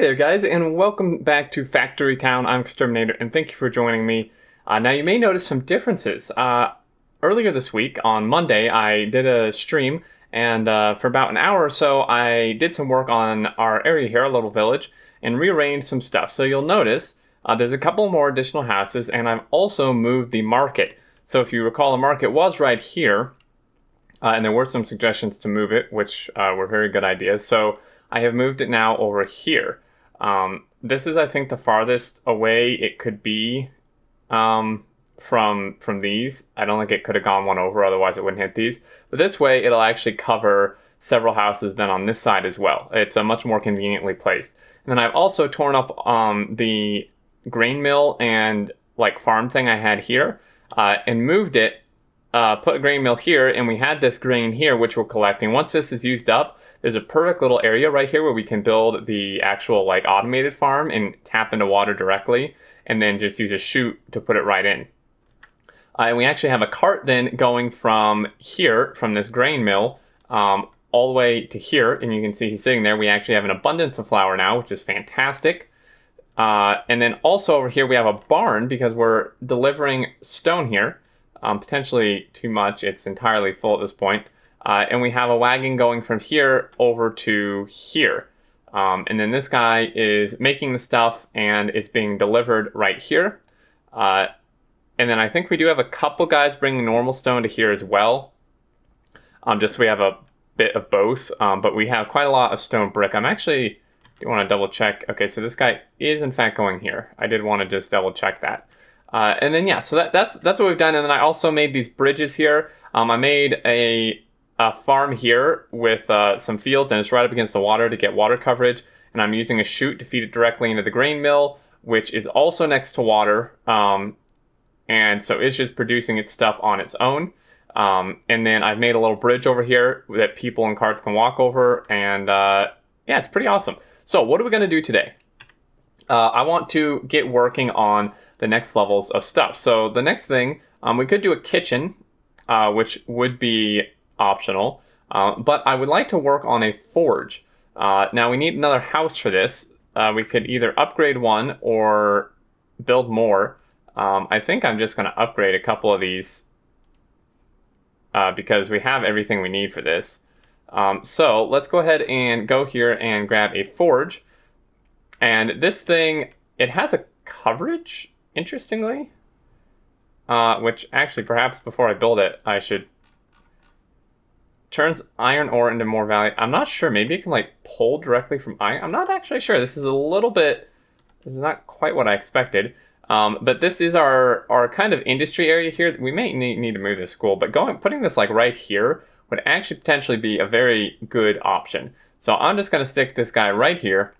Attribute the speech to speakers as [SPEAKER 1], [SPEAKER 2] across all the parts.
[SPEAKER 1] Hey there guys, and welcome back to Factory Town. I'm Xterminator, and thank you for joining me. Now you may notice some differences. Earlier this week, on Monday, I did a stream, and for about an hour or so, I did some work on our area here, our little village, and rearranged some stuff. So you'll notice there's a couple more additional houses, and I've also moved the market. So if you recall, the market was right here, and there were some suggestions to move it, which were very good ideas. So I have moved it now over here. This is, I think, the farthest away it could be from these. I don't think it could have gone one over, otherwise it wouldn't hit these. But this way, it'll actually cover several houses then on this side as well. It's a much more conveniently placed. And then I've also torn up the grain mill and like farm thing I had here and moved it, put a grain mill here, and we had this grain here, which we're collecting. Once this is used up, there's a perfect little area right here where we can build the actual like automated farm and tap into water directly, and then just use a chute to put it right in. And we actually have a cart then going from here, from this grain mill, all the way to here, and you can see he's sitting there. We actually have an abundance of flour now, which is fantastic. And then also over here we have a barn because we're delivering stone here. Potentially too much, it's entirely full at this point. And we have a wagon going from here over to here. And then this guy is making the stuff and it's being delivered right here. And then I think we do have a couple guys bringing normal stone to here as well. Just so we have a bit of both. But we have quite a lot of stone brick. I'm actually, do want to double check. Okay, so this guy is in fact going here. I did want to just double check that. And then yeah, so that's what we've done. And then I also made these bridges here. I made a farm here with some fields, and it's right up against the water to get water coverage, and I'm using a chute to feed it directly into the grain mill, which is also next to water, and so it's just producing its stuff on its own. And then I've made a little bridge over here that people and carts can walk over, and yeah, it's pretty awesome. So what are we going to do today? I want to get working on the next levels of stuff. So the next thing, we could do a kitchen, which would be optional, but I would like to work on a forge. Now we need another house for this. We could either upgrade one or build more. I think I'm just going to upgrade a couple of these because we have everything we need for this. So let's go ahead and go here and grab a forge. And this thing, it has a coverage, interestingly, which actually perhaps before I build it, I should turns iron ore into more value. I'm not sure. Maybe it can like pull directly from iron. I'm not actually sure. This is a little bit, this is not quite what I expected. But this is our kind of industry area here. We may need to move this school, but putting this like right here would actually potentially be a very good option. So I'm just going to stick this guy right here.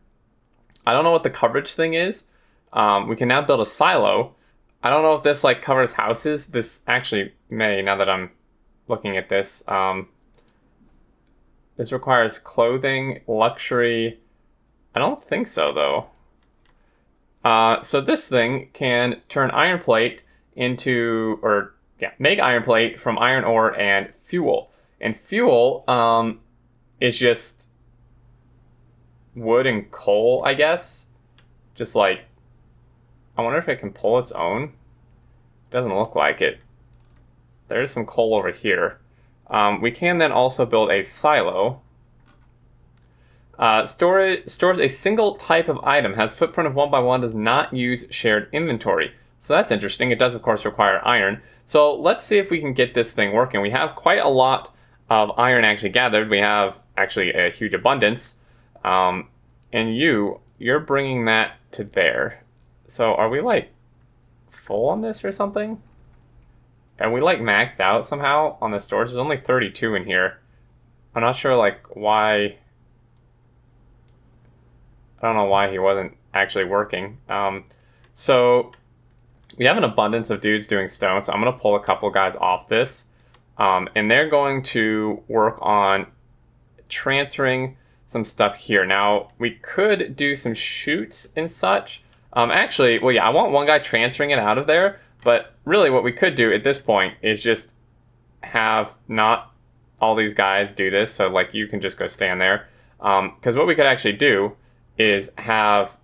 [SPEAKER 1] I don't know what the coverage thing is. We can now build a silo. I don't know if this like covers houses. This actually may, now that I'm looking at this. This requires clothing, luxury. I don't think so, though. So this thing can turn iron plate into, or yeah, make iron plate from iron ore and fuel. And fuel is just wood and coal, I guess. Just like, I wonder if it can pull its own. Doesn't look like it. There's some coal over here. We can then also build a silo. Stores a single type of item, has footprint of 1 by 1, does not use shared inventory. So that's interesting. It does, of course, require iron. So let's see if we can get this thing working. We have quite a lot of iron actually gathered. We have actually a huge abundance. And you're bringing that to there. So are we like full on this or something? Are we like maxed out somehow on the storage? There's only 32 in here. I'm not sure like why. I don't know why he wasn't actually working. So we have an abundance of dudes doing stone. So I'm going to pull a couple guys off this. And they're going to work on transferring some stuff here. Now we could do some chutes and such. Actually, well, yeah, I want one guy transferring it out of there. But really what we could do at this point is just have not all these guys do this. So like you can just go stand there. Because what we could actually do is have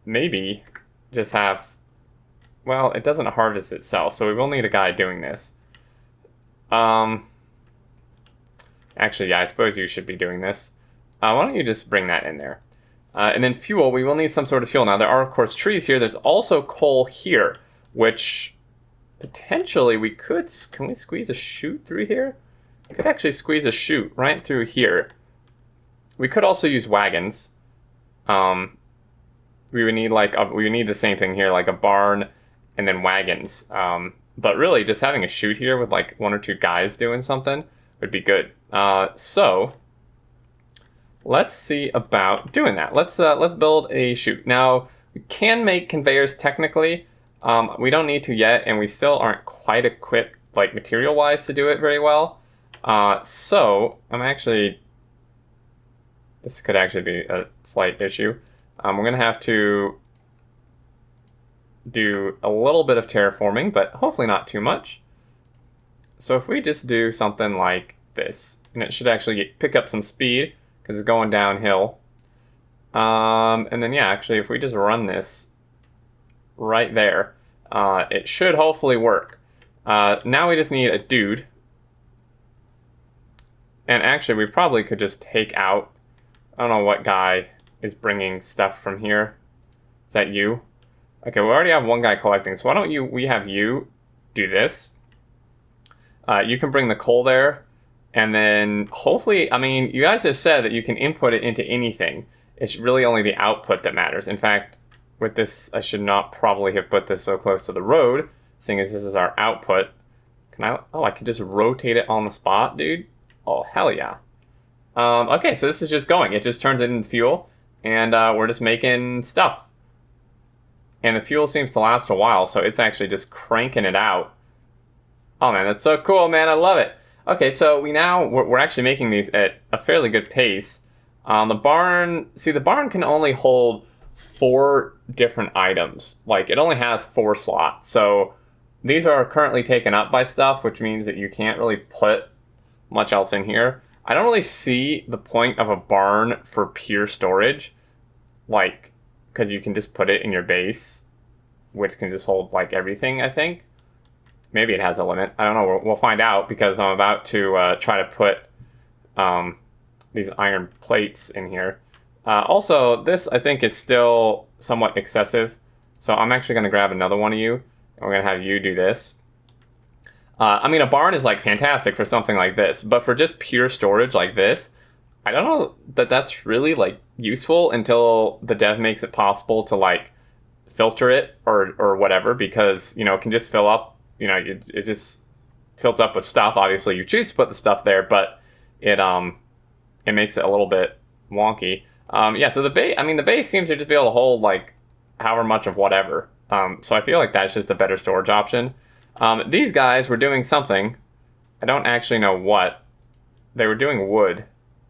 [SPEAKER 1] maybe just have, well, it doesn't harvest itself, so we will need a guy doing this. Actually, yeah, I suppose you should be doing this. Why don't you just bring that in there? And then fuel, we will need some sort of fuel. Now, there are, of course, trees here. There's also coal here, which potentially we could... Can we squeeze a chute through here? We could actually squeeze a chute right through here. We could also use wagons. We would need we would need the same thing here, like a barn and then wagons. But really, just having a chute here with like 1 or 2 guys doing something would be good. So let's see about doing that. Let's build a chute. Now we can make conveyors technically. We don't need to yet, and we still aren't quite equipped, like material-wise, to do it very well. So I'm actually. This could actually be a slight issue. We're gonna have to do a little bit of terraforming, but hopefully not too much. So if we just do something like this, and it should actually pick up some speed because it's going downhill. And then yeah, actually, if we just run this right there, it should hopefully work. Now we just need a dude. And actually, we probably could just take out, I don't know what guy is bringing stuff from here. Is that you? Okay, we already have one guy collecting, so why don't we have you do this. You can bring the coal there, and then hopefully, I mean, you guys have said that you can input it into anything. It's really only the output that matters. In fact, with this, I should not probably have put this so close to the road, seeing as this is our output. I can just rotate it on the spot, dude? Oh, hell yeah. Okay, so this is just going. It just turns it into fuel, and we're just making stuff. And the fuel seems to last a while, so it's actually just cranking it out. Oh man, that's so cool, man. I love it. Okay, so we're actually making these at a fairly good pace. The barn can only hold 4 different items. Like, it only has 4 slots. So these are currently taken up by stuff, which means that you can't really put much else in here. I don't really see the point of a barn for pure storage, like, because you can just put it in your base, which can just hold like everything, I think. Maybe it has a limit. I don't know. We'll find out, because I'm about to try to put these iron plates in here. Also, this I think is still somewhat excessive, so I'm actually going to grab another one of you, and we're going to have you do this. I mean, a barn is like fantastic for something like this, but for just pure storage like this, I don't know that that's really like useful until the dev makes it possible to like filter it or whatever, because, you know, it can just fill up, you know, it just fills up with stuff. Obviously, you choose to put the stuff there, but it makes it a little bit wonky. Yeah, so the base seems to just be able to hold like however much of whatever. So I feel like that's just a better storage option. These guys were doing something. I don't actually know what. They were doing wood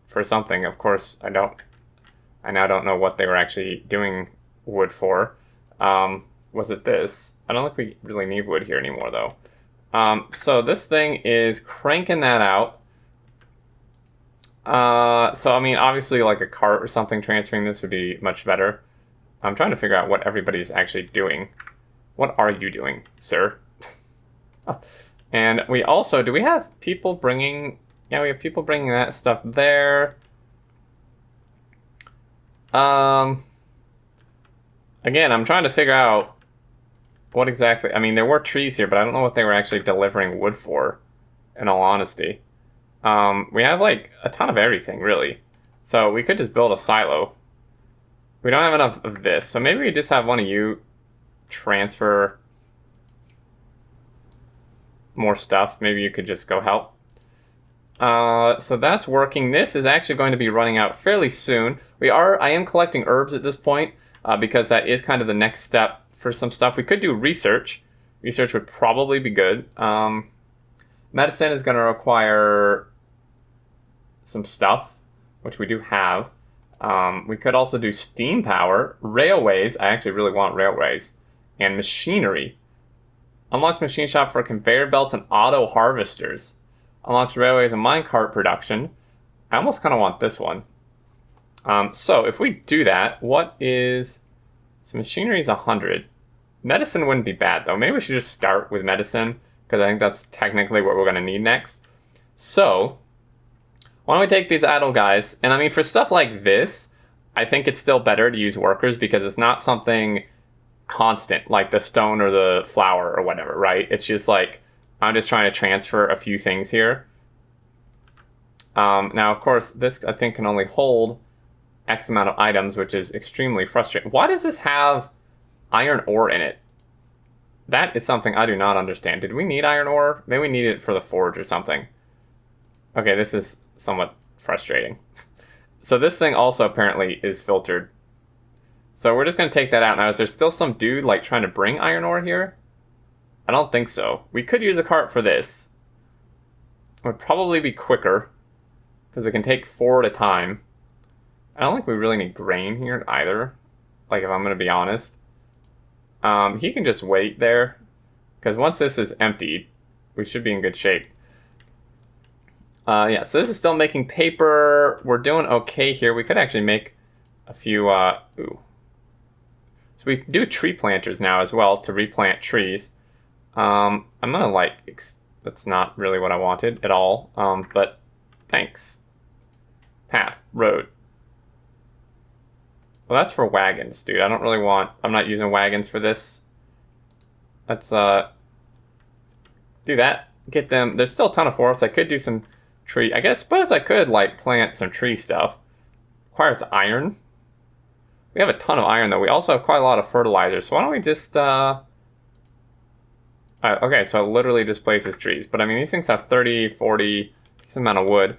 [SPEAKER 1] for something. Of course, I now don't know what they were actually doing wood for. Was it this? I don't think we really need wood here anymore, though. So this thing is cranking that out. So, I mean, obviously, like a cart or something transferring this would be much better. I'm trying to figure out what everybody's actually doing. What are you doing, sir? And we also, do we have people bringing, yeah, we have people bringing that stuff there. Again, I'm trying to figure out what exactly, I mean, there were trees here, but I don't know what they were actually delivering wood for, in all honesty. We have like a ton of everything, really. So we could just build a silo. We don't have enough of this, so maybe we just have one of you transfer more stuff. Maybe you could just go help. So that's working. This is actually going to be running out fairly soon. I am collecting herbs at this point, because that is kind of the next step for some stuff. We could do research. Research would probably be good. Medicine is going to require some stuff, which we do have. We could also do steam power, railways. I actually really want railways, and machinery. Unlocks machine shop for conveyor belts and auto harvesters. Unlocks railways and minecart production. I almost kind of want this one. So if we do that, what is... So machinery is 100. Medicine wouldn't be bad, though. Maybe we should just start with medicine, because I think that's technically what we're going to need next. So, why don't we take these idle guys? And I mean, for stuff like this, I think it's still better to use workers, because it's not something constant, like the stone or the flour or whatever, right? It's just like, I'm just trying to transfer a few things here. Now, of course, this, I think, can only hold X amount of items, which is extremely frustrating. Why does this have iron ore in it? That is something I do not understand. Did we need iron ore? Maybe we need it for the forge or something. Okay, this is somewhat frustrating. So this thing also apparently is filtered. So we're just going to take that out. Now, is there still some dude like trying to bring iron ore here? I don't think so. We could use a cart for this. It would probably be quicker, because it can take 4 at a time. I don't think we really need grain here either, like, if I'm going to be honest. He can just wait there, because once this is emptied, we should be in good shape. Yeah, so this is still making paper. We're doing okay here. We could actually make a few, ooh. So we can do tree planters now as well to replant trees. I'm going to, like, that's not really what I wanted at all, but thanks. Path, road. Well, that's for wagons, dude. I don't really want... I'm not using wagons for this. Let's, do that. Get them... There's still a ton of forests. I could do some tree... I suppose I could, like, plant some tree stuff. Requires iron. We have a ton of iron, though. We also have quite a lot of fertilizer. So why don't we just, okay, so it literally displaces trees. But, I mean, these things have 30, 40... Some amount of wood.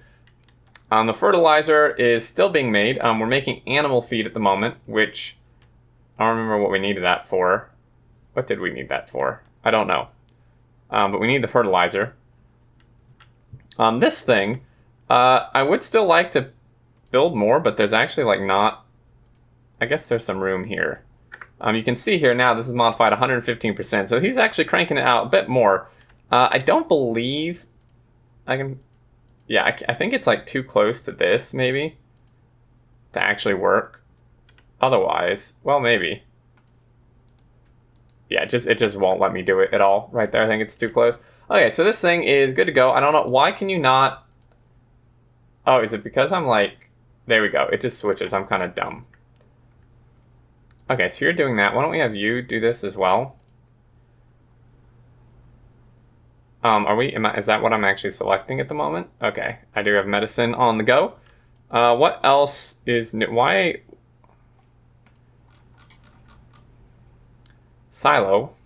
[SPEAKER 1] The fertilizer is still being made. We're making animal feed at the moment, which I don't remember what we needed that for. What did we need that for? I don't know. But we need the fertilizer. This thing, I would still like to build more, but there's actually like not... I guess there's some room here. You can see here now this is modified 115%, so he's actually cranking it out a bit more. I don't believe I can... Yeah, I think it's like too close to this, maybe, to actually work. Otherwise, well, maybe. Yeah, it just won't let me do it at all right there. I think it's too close. Okay, so this thing is good to go. I don't know, why can you not... Oh, is it because I'm like... There we go, it just switches. I'm kind of dumb. Okay, so you're doing that. Why don't we have you do this as well? Is that what I'm actually selecting at the moment? Okay, I do have medicine on the go. What else is new? Why? Silo.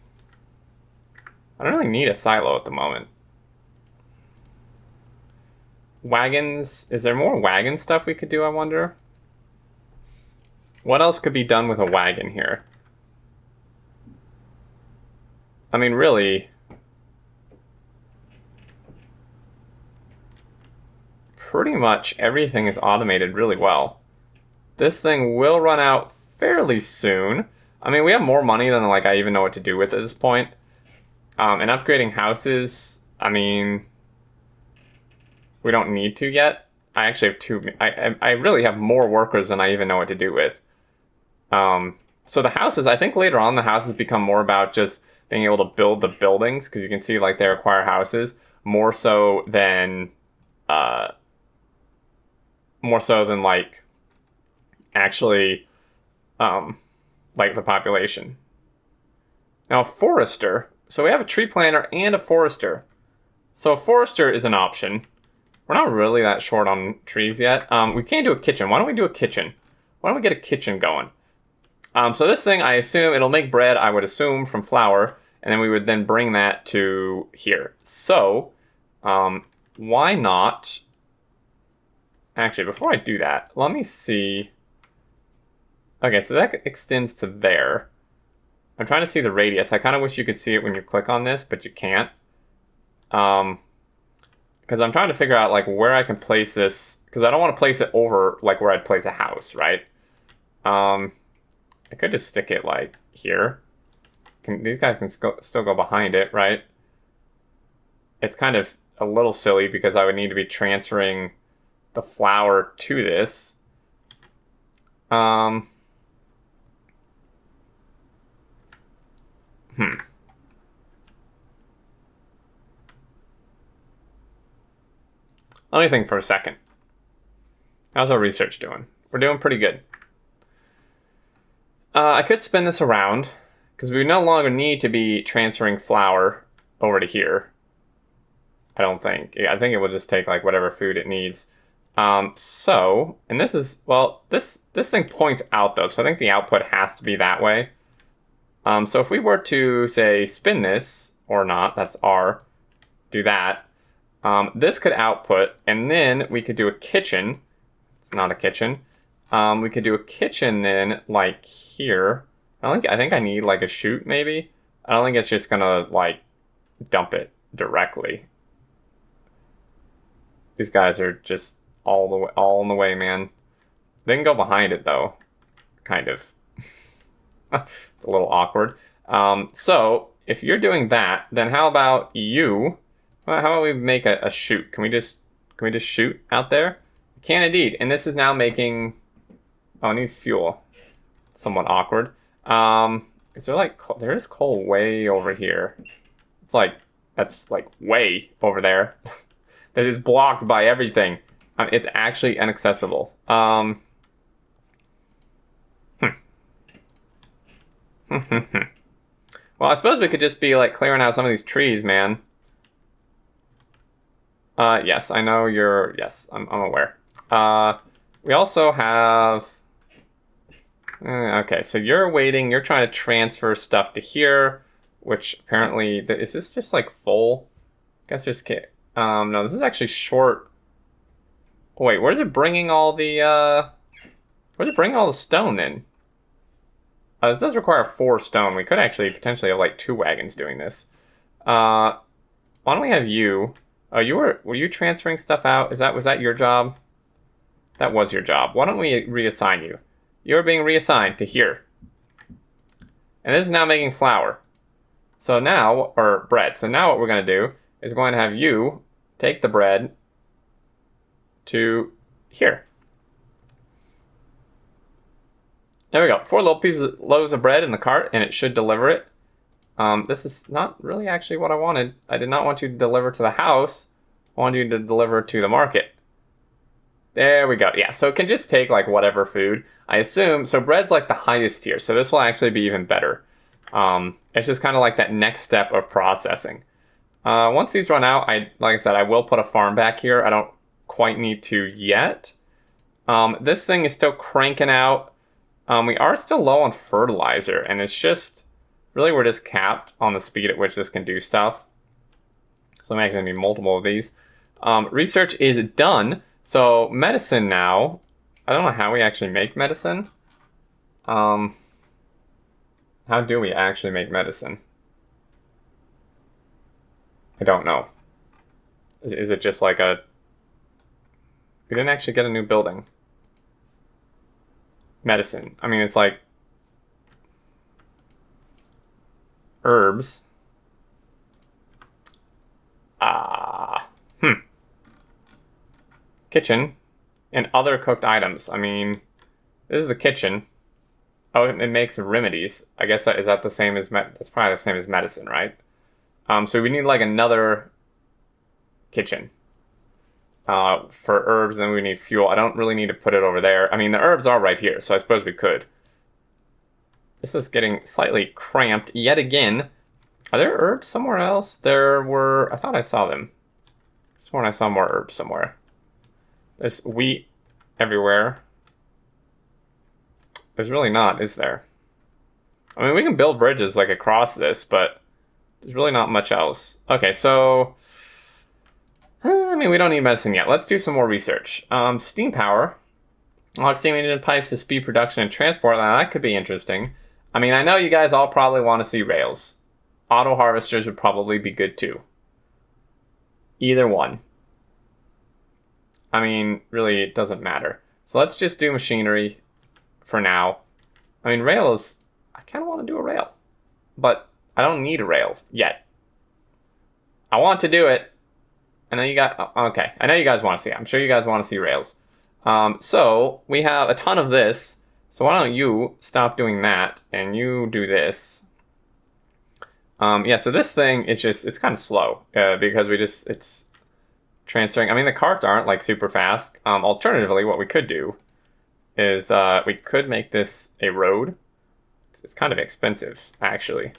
[SPEAKER 1] I don't really need a silo at the moment. Wagons. Is there more wagon stuff we could do, I wonder? What else could be done with a wagon here? I mean, really... Pretty much everything is automated really well. This thing will run out fairly soon. I mean, we have more money than like I even know what to do with at this point. And upgrading houses, I mean, we don't need to yet. I actually have two. I really have more workers than I even know what to do with. So the houses, I think later on the houses become more about just being able to build the buildings, because you can see like they require houses more so than like actually like the population. Now, a forester. So we have a tree planter and a forester. So a forester is an option. We're not really that short on trees yet. We can't do a kitchen. Why don't we do a kitchen? Why don't we get a kitchen going? So this thing, I assume it'll make bread, I would assume, from flour, and then we would then bring that to here. So, why not... Actually, before I do that, let me see... Okay, so that extends to there. I'm trying to see the radius. I kind of wish you could see it when you click on this, but you can't. Because I'm trying to figure out like where I can place this, because I don't want to place it over like where I'd place a house, right? I could just stick it like here. These guys can still go behind it, right? It's kind of a little silly because I would need to be transferring the flour to this. Um, Let me think for a second. How's our research doing? We're doing pretty good. I could spin this around, because we no longer need to be transferring flour over to here. I don't think. I think it will just take like whatever food it needs. So, and this is, well, this thing points out though, so I think the output has to be that way. So if we were to, say, spin this, or not, that's R, do that, this could output, and then we could do a kitchen. It's not a kitchen. We could do a kitchen then, like here. I think I need like a chute, maybe. I don't think it's just gonna like dump it directly. These guys are just all in the way, man. They can go behind it though, kind of. It's a little awkward. So if you're doing that, then how about you? Well, how about we make a chute? Can we just shoot out there? We can indeed. And this is now making. Oh, it needs fuel. Somewhat awkward. Is there like there is coal way over here? It's like that's like way over there. That is blocked by everything. It's actually inaccessible. Well, I suppose we could just be like clearing out some of these trees, man. Yes, I know you're. Yes, I'm aware. We also have. Okay, so you're waiting. You're trying to transfer stuff to here, which apparently is this just like full? I guess just no, this is actually short. Wait, where's it bringing all the where's it bringing all the stone then? This does require 4 stone. We could actually potentially have like 2 wagons doing this. Why don't we have you? Oh, were you transferring stuff out? Was that your job? That was your job. Why don't we reassign you? You're being reassigned to here. And this is now making flour. So now, or bread. So now what we're going to do is we're going to have you take the bread to here. There we go. 4 little loaves of bread in the cart, and it should deliver it. This is not really actually what I wanted. I did not want you to deliver to the house. I wanted you to deliver to the market. There we go. Yeah, so it can just take like whatever food. I assume, so bread's like the highest tier, so this will actually be even better. It's just kind of like that next step of processing. Once these run out, like I said, I will put a farm back here. I don't quite need to yet. This thing is still cranking out. We are still low on fertilizer, and it's just, really we're just capped on the speed at which this can do stuff. So I'm actually going to need multiple of these. Research is done. So medicine now, I don't know how we actually make medicine. How do we actually make medicine? I don't know. Is it just like a... We didn't actually get a new building. Medicine. I mean, it's like... Herbs. Kitchen. And other cooked items. I mean, this is the kitchen. Oh, it makes remedies. I guess is that the same as... That's probably the same as medicine, right? So we need like another kitchen. For herbs, then we need fuel. I don't really need to put it over there. I mean, the herbs are right here, so I suppose we could. This is getting slightly cramped yet again. Are there herbs somewhere else? There were... I thought I saw them. I sworn I saw more herbs somewhere. There's wheat everywhere. There's really not, is there? I mean, we can build bridges like across this, but there's really not much else. Okay, so... I mean, we don't need medicine yet. Let's do some more research. Steam power. Unlock steam engine pipes to speed production and transport. Now, that could be interesting. I mean, I know you guys all probably want to see rails. Auto harvesters would probably be good too. Either one. I mean, really, it doesn't matter. So let's just do machinery for now. I mean, rails, I kind of want to do a rail. But I don't need a rail yet. I want to do it. I know you guys, I know you guys want to see it. I'm sure you guys want to see rails. So we have a ton of this. So why don't you stop doing that and you do this. Yeah, so this thing is just, it's kind of slow because it's transferring. I mean, the carts aren't like super fast. Alternatively, what we could do is we could make this a road. It's kind of expensive, actually.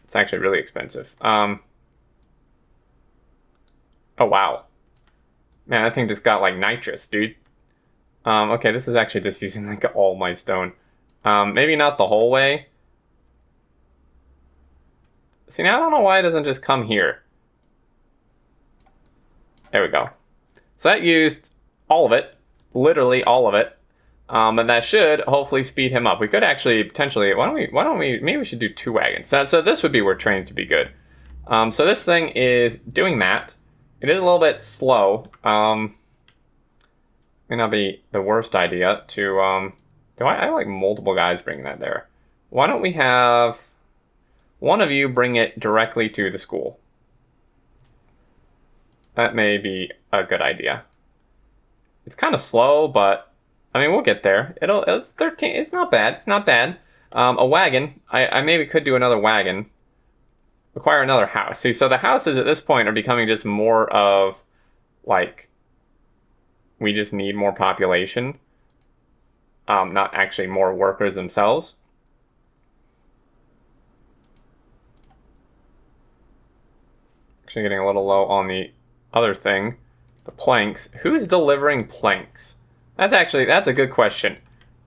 [SPEAKER 1] It's actually really expensive. Oh, wow. Man, that thing just got like nitrous, dude. Okay, this is actually just using like all my stone. Maybe not the whole way. See, now I don't know why it doesn't just come here. There we go. So that used all of it. Literally all of it. And that should hopefully speed him up. We could actually potentially, why don't we, maybe we should do 2 wagons. So this would be where trains would be good. So this thing is doing that. It is a little bit slow. May not be the worst idea to, I like multiple guys bringing that there. Why don't we have one of you bring it directly to the school? That may be a good idea. It's kind of slow, but I mean, we'll get there. It's 13. It's not bad. It's not bad. A wagon. I maybe could do another wagon. Require another house. See, so the houses at this point are becoming just more of, like, we just need more population. Not actually more workers themselves. Actually getting a little low on the other thing. The planks. Who's delivering planks? That's a good question.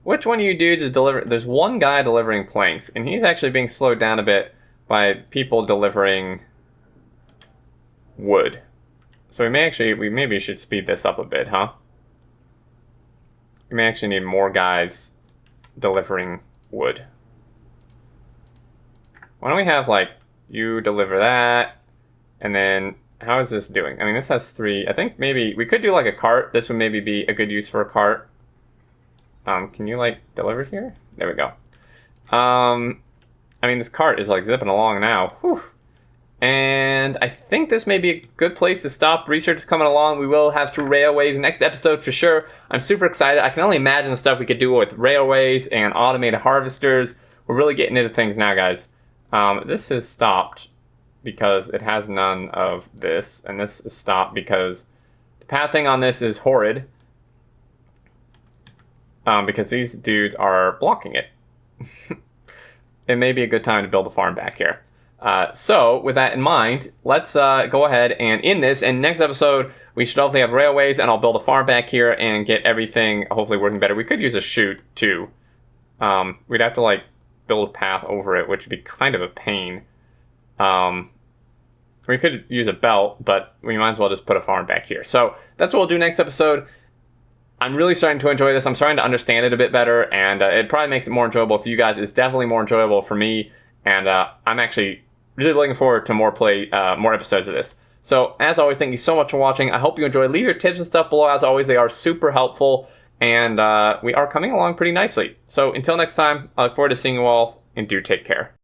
[SPEAKER 1] Which one of you dudes is delivering? There's one guy delivering planks, and he's actually being slowed down a bit by people delivering wood. So we maybe should speed this up a bit, huh? We may actually need more guys delivering wood. Why don't we have, like, you deliver that, and then how is this doing? I mean, this has 3. I think maybe we could do like a cart. This would maybe be a good use for a cart. Can you like deliver here? There we go. I mean, this cart is like zipping along now. Whew. And I think this may be a good place to stop. Research is coming along. We will have 2 railways next episode for sure. I'm super excited. I can only imagine the stuff we could do with railways and automated harvesters. We're really getting into things now, guys. This is stopped because it has none of this, and this is stopped because the pathing on this is horrid. Because these dudes are blocking it. It may be a good time to build a farm back here. So, with that in mind, let's go ahead and end this. And next episode, we should hopefully have railways, and I'll build a farm back here and get everything hopefully working better. We could use a chute, too. We'd have to, like, build a path over it, which would be kind of a pain. We could use a belt, but we might as well just put a farm back here. So, that's what we'll do next episode. I'm really starting to enjoy this. I'm starting to understand it a bit better, and it probably makes it more enjoyable for you guys. It's definitely more enjoyable for me, and I'm actually really looking forward to more episodes of this. So, as always, thank you so much for watching. I hope you enjoyed. Leave your tips and stuff below. As always, they are super helpful, and we are coming along pretty nicely. So, until next time, I look forward to seeing you all, and do take care.